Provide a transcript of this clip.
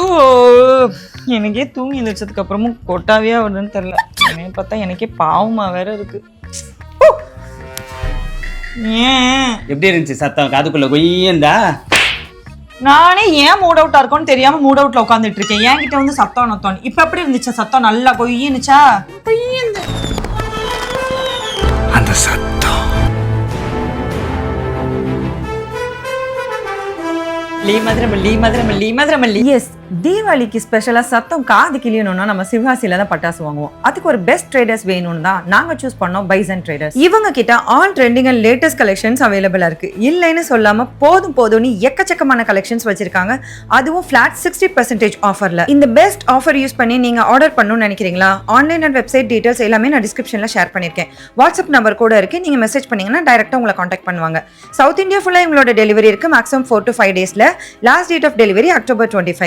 ஓ, எனக்கே தூங்கி எழுந்ததுக்கு அப்புறமும் கொட்டாவே வருதுன்னு தெரியல. என்னைய பார்த்தா எனக்கே பாவமா வேற இருக்கு. ஏன் எப்படி இருந்துச்சு சத்தம்? காதுக்குள்ள கொய்யந்தா? நானே ஏன் மூட் அவுட்டா இருக்கும்னு தெரியாம மூட் அவுட்ல உட்காந்துட்டு இருக்கேன். என்கிட்ட வந்து சத்தம் நொத்தம். இப்ப எப்படி இருந்துச்சு சத்தம்? நல்லா கொய்யினுச்சா? அந்த சத்தம் எஸ், தீபாவளிக்கு ஸ்பெஷலா சத்தம் காது கிளியணும்னா நம்ம சிவகாசியில தான் பட்டாசு வாங்குவோம். அதுக்கு ஒரு பெஸ்ட் ட்ரேடர்ஸ் வேணும்னு தான் நாங்க சூஸ் பண்ணோம் பைசன் ட்ரேடர்ஸ். இவங்க கிட்ட all trending and latest collections அவைலபிளா இருக்கு. இல்லைன்னு சொல்லாம போதும்னு எக்கச்சக்கமான கலெக்ஷன்ஸ் வச்சிருக்காங்க. அதுவும் ஃபிளாட் 60% ஆஃபர்ல. இந்த பெஸ்ட் ஆஃபர் யூஸ் பண்ணி நீங்க ஆர்டர் பண்ணணும்னு நினைக்கிறீங்களா? ஆன்லைன் அண்ட் வெப்சைட் டீடைல்ஸ் எல்லாமே நான் டிஸ்கிரிப்ஷன்ல ஷேர் பண்ணிருக்கேன். வாட்ஸ்அப் நம்பர் கூட இருக்கு. நீங்க மெசேஜ் பண்ணீங்கன்னா டைரக்டா உங்களை கான்டாக்ட் பண்ணுவாங்க. சவுத் இந்தியா ஃபுல்லா இவங்களோட டெலிவரி இருக்கு. மேக்ஸிமம் 4 to 5 டேஸ்ல. Last date of delivery October 25.